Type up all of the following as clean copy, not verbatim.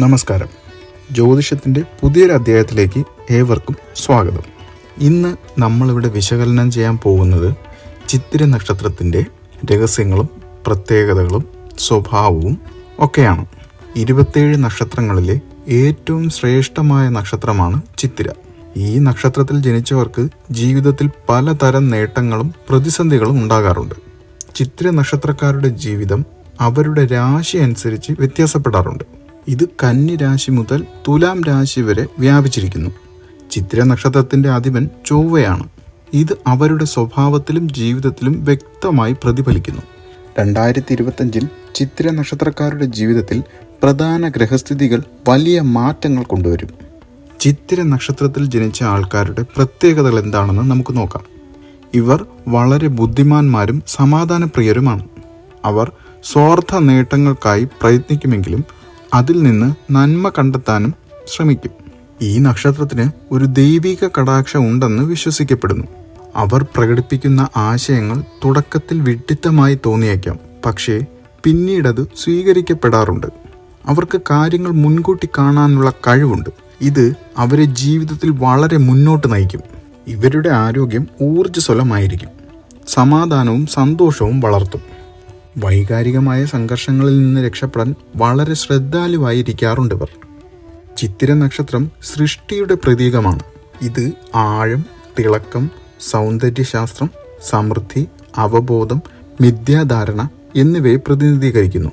നമസ്കാരം. ജ്യോതിഷത്തിൻ്റെ പുതിയൊരു അധ്യായത്തിലേക്ക് ഏവർക്കും സ്വാഗതം. ഇന്ന് നമ്മളിവിടെ വിശകലനം ചെയ്യാൻ പോകുന്നത് ചിത്തിര നക്ഷത്രത്തിൻ്റെ രഹസ്യങ്ങളും പ്രത്യേകതകളും സ്വഭാവവും ഒക്കെയാണ്. 27 നക്ഷത്രങ്ങളിലെ ഏറ്റവും ശ്രേഷ്ഠമായ നക്ഷത്രമാണ് ചിത്തിര. ഈ നക്ഷത്രത്തിൽ ജനിച്ചവർക്ക് ജീവിതത്തിൽ പലതരം നേട്ടങ്ങളും പ്രതിസന്ധികളും ഉണ്ടാകാറുണ്ട്. ചിത്തിര നക്ഷത്രക്കാരുടെ ജീവിതം അവരുടെ രാശി അനുസരിച്ച് വ്യത്യാസപ്പെടാറുണ്ട്. ഇത് കന്നി രാശി മുതൽ തുലാം രാശി വരെ വ്യാപിച്ചിരിക്കുന്നു. ചിത്തിര നക്ഷത്രത്തിന്റെ അധിപൻ ചൊവ്വയാണ്. ഇത് അവരുടെ സ്വഭാവത്തിലും ജീവിതത്തിലും വ്യക്തമായി പ്രതിഫലിക്കുന്നു. 2025 ചിത്തിര നക്ഷത്രക്കാരുടെ ജീവിതത്തിൽ പ്രധാന ഗ്രഹസ്ഥിതികൾ വലിയ മാറ്റങ്ങൾ കൊണ്ടുവരും. ചിത്തിര നക്ഷത്രത്തിൽ ജനിച്ച ആൾക്കാരുടെ പ്രത്യേകതകൾ എന്താണെന്ന് നമുക്ക് നോക്കാം. ഇവർ വളരെ ബുദ്ധിമാന്മാരും സമാധാനപ്രിയരുമാണ്. അവർ സ്വാർത്ഥ നേട്ടങ്ങൾക്കായി പ്രയത്നിക്കുമെങ്കിലും അതിൽ നിന്ന് നന്മ കണ്ടെത്താനും ശ്രമിക്കും. ഈ നക്ഷത്രത്തിന് ഒരു ദൈവിക കടാക്ഷം ഉണ്ടെന്ന് വിശ്വസിക്കപ്പെടുന്നു. അവർ പ്രകടിപ്പിക്കുന്ന ആശയങ്ങൾ തുടക്കത്തിൽ വിഡ്ഢിത്തമായി തോന്നിയേക്കാം, പക്ഷേ പിന്നീടത് സ്വീകരിക്കപ്പെടാറുണ്ട്. അവർക്ക് കാര്യങ്ങൾ മുൻകൂട്ടി കാണാനുള്ള കഴിവുണ്ട്. ഇത് അവരെ ജീവിതത്തിൽ വളരെ മുന്നോട്ട് നയിക്കും. ഇവരുടെ ആരോഗ്യം ഊർജ്ജസ്വലമായിരിക്കും. സമാധാനവും സന്തോഷവും വളർത്തും. വൈകാരികമായ സംഘർഷങ്ങളിൽ നിന്ന് രക്ഷപ്പെടാൻ വളരെ ശ്രദ്ധാലുവായിരിക്കാറുണ്ട് ഇവർ. ചിത്തിര നക്ഷത്രം സൃഷ്ടിയുടെ പ്രതീകമാണ്. ഇത് ആഴം, തിളക്കം, സൗന്ദര്യശാസ്ത്രം, സമൃദ്ധി, അവബോധം, മിഥ്യാധാരണ എന്നിവയെ പ്രതിനിധീകരിക്കുന്നു.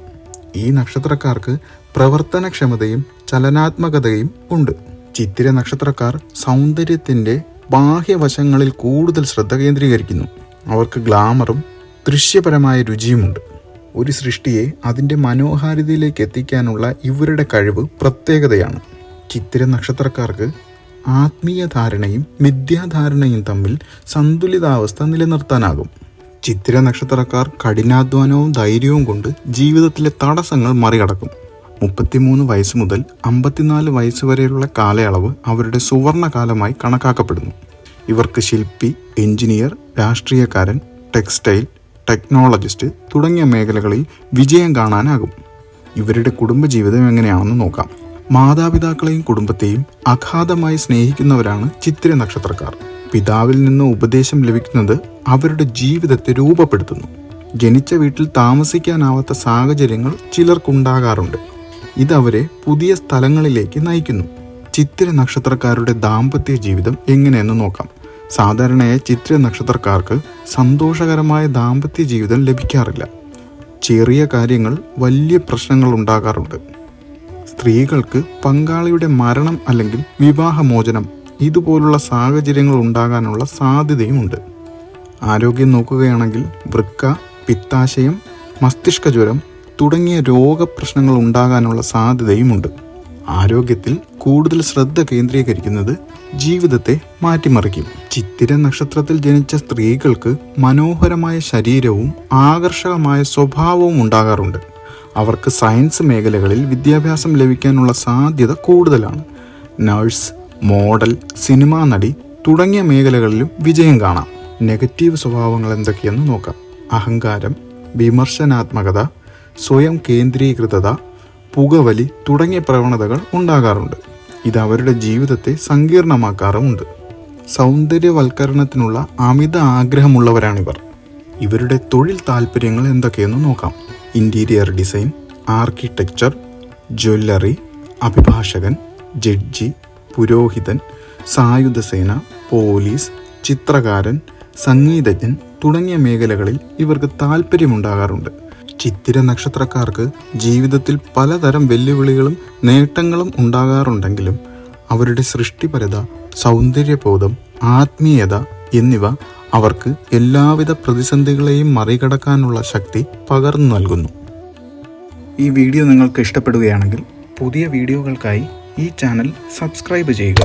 ഈ നക്ഷത്രക്കാർക്ക് പ്രവർത്തനക്ഷമതയും ചലനാത്മകതയും ഉണ്ട്. ചിത്തിര നക്ഷത്രക്കാർ സൗന്ദര്യത്തിൻ്റെ ബാഹ്യവശങ്ങളിൽ കൂടുതൽ ശ്രദ്ധ കേന്ദ്രീകരിക്കുന്നു. അവർക്ക് ഗ്ലാമറും ദൃശ്യപരമായ രുചിയുമുണ്ട്. ഒരു സൃഷ്ടിയെ അതിൻ്റെ മനോഹാരിതയിലേക്ക് എത്തിക്കാനുള്ള ഇവരുടെ കഴിവ് പ്രത്യേകതയാണ്. ചിത്തിര നക്ഷത്രക്കാർക്ക് ആത്മീയ ധാരണയും മിഥ്യാധാരണയും തമ്മിൽ സന്തുലിതാവസ്ഥ നിലനിർത്താനാകും. ചിത്തിര നക്ഷത്രക്കാർ കഠിനാധ്വാനവും ധൈര്യവും കൊണ്ട് ജീവിതത്തിലെ തടസ്സങ്ങൾ മറികടക്കും. 33 വയസ്സ് മുതൽ 54 വയസ്സ് വരെയുള്ള കാലയളവ് അവരുടെ സുവർണകാലമായി കണക്കാക്കപ്പെടുന്നു. ഇവർക്ക് ശില്പി, എഞ്ചിനീയർ, രാഷ്ട്രീയക്കാരൻ, ടെക്സ്റ്റൈൽ, ടെക്നോളജിസ്റ്റ് തുടങ്ങിയ മേഖലകളിൽ വിജയം കാണാനാകും. ഇവരുടെ കുടുംബജീവിതം എങ്ങനെയാണെന്ന് നോക്കാം. മാതാപിതാക്കളെയും കുടുംബത്തെയും അഗാധമായി സ്നേഹിക്കുന്നവരാണ് ചിത്തിര നക്ഷത്രക്കാർ. പിതാവിൽ നിന്ന് ഉപദേശം ലഭിക്കുന്നത് അവരുടെ ജീവിതത്തെ രൂപപ്പെടുത്തുന്നു. ജനിച്ച വീട്ടിൽ താമസിക്കാനാവാത്ത സാഹചര്യങ്ങൾ ചിലർക്കുണ്ടാകാറുണ്ട്. ഇതവരെ പുതിയ സ്ഥലങ്ങളിലേക്ക് നയിക്കുന്നു. ചിത്തിര നക്ഷത്രക്കാരുടെ ദാമ്പത്യ ജീവിതം എങ്ങനെയെന്ന് നോക്കാം. സാധാരണയായി ചിത്തിര നക്ഷത്രക്കാർക്ക് സന്തോഷകരമായ ദാമ്പത്യ ജീവിതം ലഭിക്കാറില്ല. ചെറിയ കാര്യങ്ങൾ വലിയ പ്രശ്നങ്ങൾ ഉണ്ടാകാറുണ്ട്. സ്ത്രീകൾക്ക് പങ്കാളിയുടെ മരണം അല്ലെങ്കിൽ വിവാഹമോചനം ഇതുപോലുള്ള സാഹചര്യങ്ങൾ ഉണ്ടാകാനുള്ള സാധ്യതയുമുണ്ട്. ആരോഗ്യം നോക്കുകയാണെങ്കിൽ വൃക്ക, പിത്താശയം, മസ്തിഷ്ക ജ്വരം തുടങ്ങിയ രോഗപ്രശ്നങ്ങൾ ഉണ്ടാകാനുള്ള സാധ്യതയുമുണ്ട്. ആരോഗ്യത്തിൽ കൂടുതൽ ശ്രദ്ധ കേന്ദ്രീകരിക്കുന്നത് ജീവിതത്തെ മാറ്റിമറിക്കും. ചിത്തിര നക്ഷത്രത്തിൽ ജനിച്ച സ്ത്രീകൾക്ക് മനോഹരമായ ശരീരവും ആകർഷകമായ സ്വഭാവവും ഉണ്ടാകാറുണ്ട്. അവർക്ക് സയൻസ് മേഖലകളിൽ വിദ്യാഭ്യാസം ലഭിക്കാനുള്ള സാധ്യത കൂടുതലാണ്. നഴ്സ്, മോഡൽ, സിനിമാ നടി തുടങ്ങിയ മേഖലകളിലും വിജയം കാണാം. നെഗറ്റീവ് സ്വഭാവങ്ങൾ എന്തൊക്കെയെന്ന് നോക്കാം. അഹങ്കാരം, വിമർശനാത്മകത, സ്വയം കേന്ദ്രീകൃതത, പുകവലി തുടങ്ങിയ പ്രവണതകൾ ഉണ്ടാകാറുണ്ട്. ഇത് അവരുടെ ജീവിതത്തെ സങ്കീർണമാക്കാറുമുണ്ട്. സൗന്ദര്യവൽക്കരണത്തിനുള്ള അമിത ആഗ്രഹമുള്ളവരാണിവർ. ഇവരുടെ തൊഴിൽ താല്പര്യങ്ങൾ എന്തൊക്കെയെന്ന് നോക്കാം. ഇൻറ്റീരിയർ ഡിസൈൻ, ആർക്കിടെക്ചർ, ജ്വല്ലറി, അഭിഭാഷകൻ, ജഡ്ജി, പുരോഹിതൻ, സായുധസേന, പോലീസ്, ചിത്രകാരൻ, സംഗീതജ്ഞൻ തുടങ്ങിയ മേഖലകളിൽ ഇവർക്ക് താല്പര്യമുണ്ടാകാറുണ്ട്. ചിത്തിര നക്ഷത്രക്കാർക്ക് ജീവിതത്തിൽ പലതരം വെല്ലുവിളികളും നേട്ടങ്ങളും ഉണ്ടാകാറുണ്ടെങ്കിലും അവരുടെ സൃഷ്ടിപരത, സൗന്ദര്യബോധം, ആത്മീയത എന്നിവ അവർക്ക് എല്ലാവിധ പ്രതിസന്ധികളെയും മറികടക്കാനുള്ള ശക്തി പകർന്നു നൽകുന്നു. ഈ വീഡിയോ നിങ്ങൾക്ക് ഇഷ്ടപ്പെടുകയാണെങ്കിൽ പുതിയ വീഡിയോകൾക്കായി ഈ ചാനൽ സബ്സ്ക്രൈബ് ചെയ്യുക.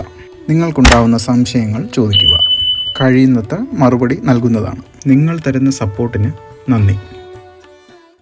നിങ്ങൾക്കുണ്ടാവുന്ന സംശയങ്ങൾ ചോദിക്കുക. കഴിയുന്നത്ര മറുപടി നൽകുന്നതാണ്. നിങ്ങൾ തരുന്ന സപ്പോർട്ടിന് നന്ദി.